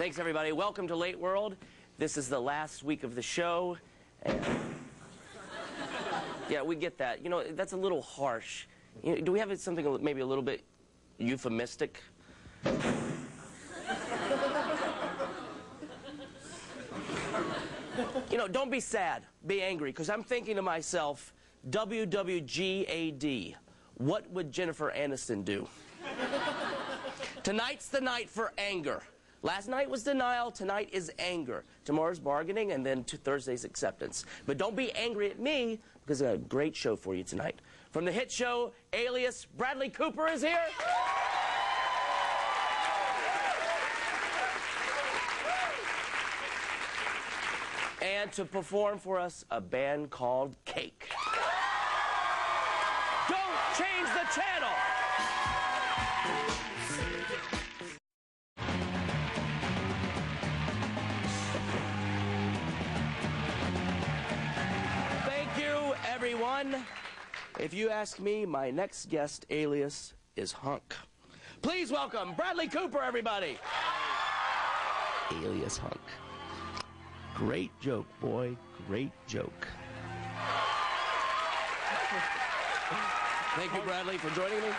Thanks, everybody. Welcome to Late World. This is the last week of the show. Yeah, we get that. You know, that's a little harsh. You know, do we have something maybe a little bit euphemistic? You know, don't be sad. Be angry, because I'm thinking to myself, WWGAD. What would Jennifer Aniston do? Tonight's the night for anger. Last night was denial, tonight is anger. Tomorrow's bargaining, and then Thursday's acceptance. But don't be angry at me, because I have a great show for you tonight. From the hit show Alias, Bradley Cooper is here. And to perform for us, a band called Cake. Don't change the channel! Everyone, if you ask me, my next guest alias is Hunk. Please welcome Bradley Cooper, everybody. Alias Hunk. Great joke, boy. Great joke. Thank you, Bradley, for joining me.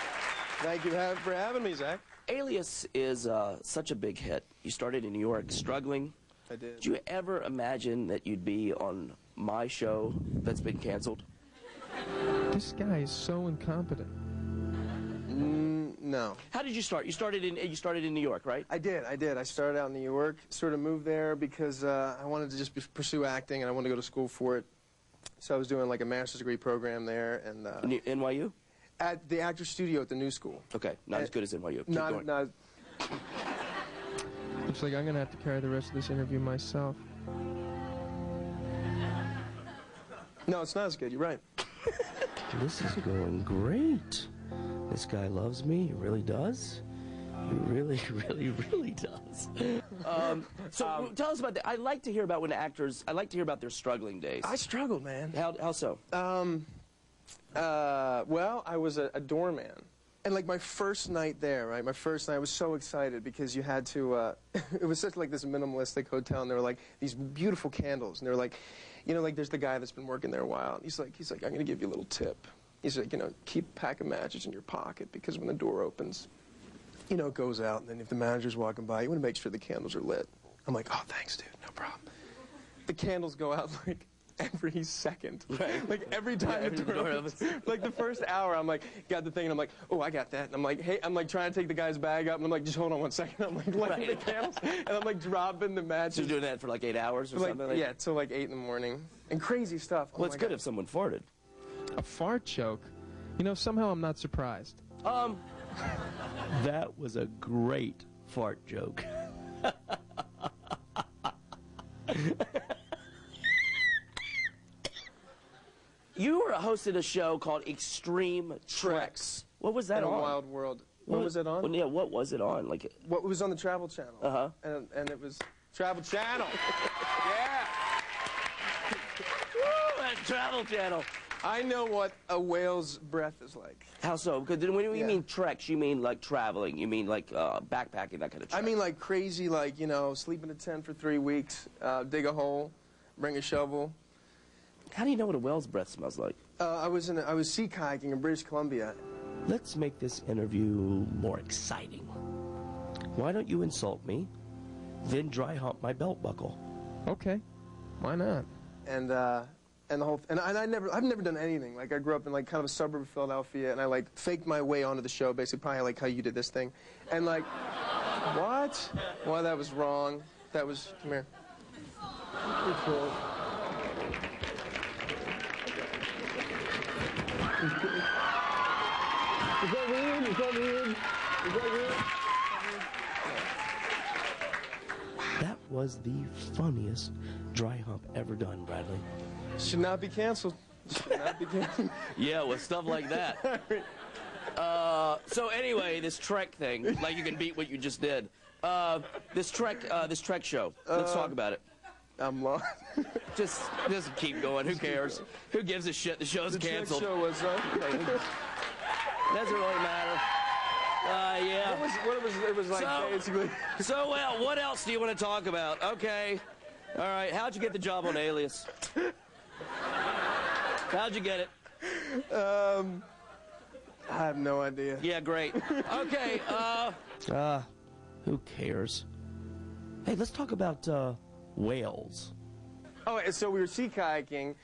Thank you for having me, Zach. Alias is such a big hit. You started in New York, struggling. I did. Did you ever imagine that you'd be on my show that's been canceled? This guy is so incompetent. No. How did you start? You started in New York, right? I did. I started out in New York, sort of moved there because I wanted to just pursue acting, and I wanted to go to school for it. So I was doing like a master's degree program there, and NYU? At the Actors Studio at the New School. Okay, not as good as NYU. Keep going. Not. Looks like I'm gonna have to carry the rest of this interview myself. No, it's not as good. You're right. This is going great. This guy loves me. He really does. He really, really, really does. So tell us about that. I like to hear about I like to hear about their struggling days. I struggled, man. How so? Well, I was a doorman. And like my first night there, right? My first night, I was so excited because you had to, it was such like this minimalistic hotel, and there were like these beautiful candles, and they were like, you know, like there's the guy that's been working there a while. He's like, I'm gonna give you a little tip. He's like, you know, keep a pack of matches in your pocket because when the door opens, you know, it goes out, and then if the manager's walking by, you want to make sure the candles are lit. I'm like, oh, thanks, dude, no problem. The candles go out like every second. Right. Like every time the door opens. Like the first hour, I'm like, got the thing, and I'm like, oh, I got that. And I'm like, hey, I'm like trying to take the guy's bag up, and I'm like, just hold on one second. I'm like lighting the candles, and I'm like dropping the matches. So you're doing that for like 8 hours or something? Like yeah, till like 8 in the morning. And crazy stuff. Well, it's good if someone farted. A fart joke? You know, somehow I'm not surprised. That was a great fart joke. You hosted a show called Extreme Treks. What was that in on? a Wild World. What was it on? Well, yeah, what was it on? Like, what was on the Travel Channel? Uh-huh. And it was Travel Channel. Yeah. Woo, that Travel Channel. I know what a whale's breath is like. How so? Because when you mean treks, you mean like traveling. You mean like backpacking, that kind of trek. I mean like crazy, like, you know, sleep in a tent for 3 weeks, dig a hole, bring a shovel. How do you know what a whale's breath smells like? I was sea kayaking in British Columbia. Let's make this interview more exciting. Why don't you insult me, then dry hump my belt buckle? Okay, why not? And the whole I've never done anything. Like I grew up in like kind of a suburb of Philadelphia, and I like faked my way onto the show, basically probably like how you did this thing, and like, what? Well, that was wrong. That was come here. You're cool. Is that weird? Is that weird? Is that weird? That was the funniest dry hump ever done, Bradley. Should not be canceled. Should not be canceled. Yeah, with stuff like that. So anyway, this Trek thing, like you can beat what you just did. This Trek show. Let's talk about it. I'm lost. Just keep going. Who cares? Who gives a shit? The show's canceled. The show was doesn't really matter. Yeah. It was like basically. So, well, what else do you want to talk about? Okay. All right. How'd you get the job on Alias? How'd you get it? I have no idea. Yeah, great. Okay. Who cares? Hey, let's talk about whales. Oh, so we were sea kayaking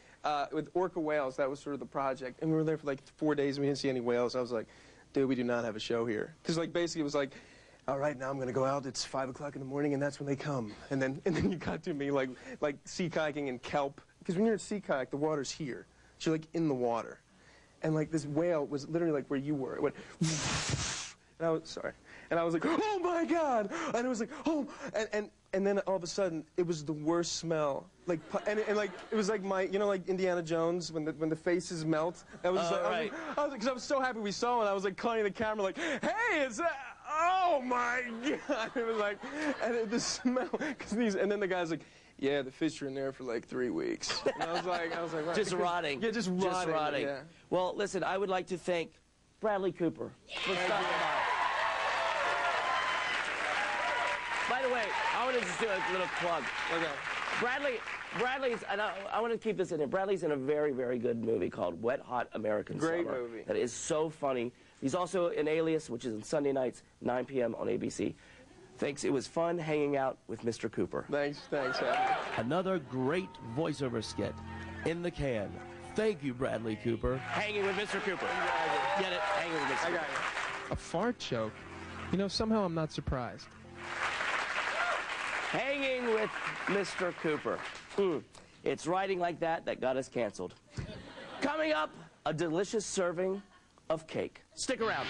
with orca whales. That was sort of the project, and we were there for like 4 days, and we didn't see any whales. I was like, dude, we do not have a show here, because like basically it was like, all right, now I'm gonna go out. It's 5 o'clock in the morning, and that's when they come. And then you got to me like sea kayaking in kelp, because when you're at sea kayak, the water's here, so you're like in the water, and like this whale was literally like where you were. It went. And I was sorry, and I was like, oh my god, and it was like, oh, and then all of a sudden it was the worst smell, like, and like it was like my, you know, like Indiana Jones when the faces melt. That was just like, right. I was because I was so happy we saw it. I was like calling the camera like, hey, it's that. Oh my god! It was like, and the smell, and then the guy's like, yeah, the fish are in there for like 3 weeks. And I was like, what? Just rotting. Yeah, just rotting. Yeah. Well, listen, I would like to thank Bradley Cooper for stopping by. By the way, I want to just do a little plug. Okay. Bradley's, and I want to keep this in there. Bradley's in a very, very good movie called Wet Hot American Great Summer. movie. That is so funny. He's also in Alias, which is on Sunday nights, 9 p.m. on ABC. Thanks. It was fun hanging out with Mr. Cooper. Thanks, Abby. Another great voiceover skit in the can. Thank you, Bradley Cooper. Hanging with Mr. Cooper. Get it? Hanging with Mr. I got Cooper. you. A fart joke? You know, somehow I'm not surprised. Hanging with Mr. Cooper. It's writing like that got us canceled. Coming up, a delicious serving of cake. Stick around.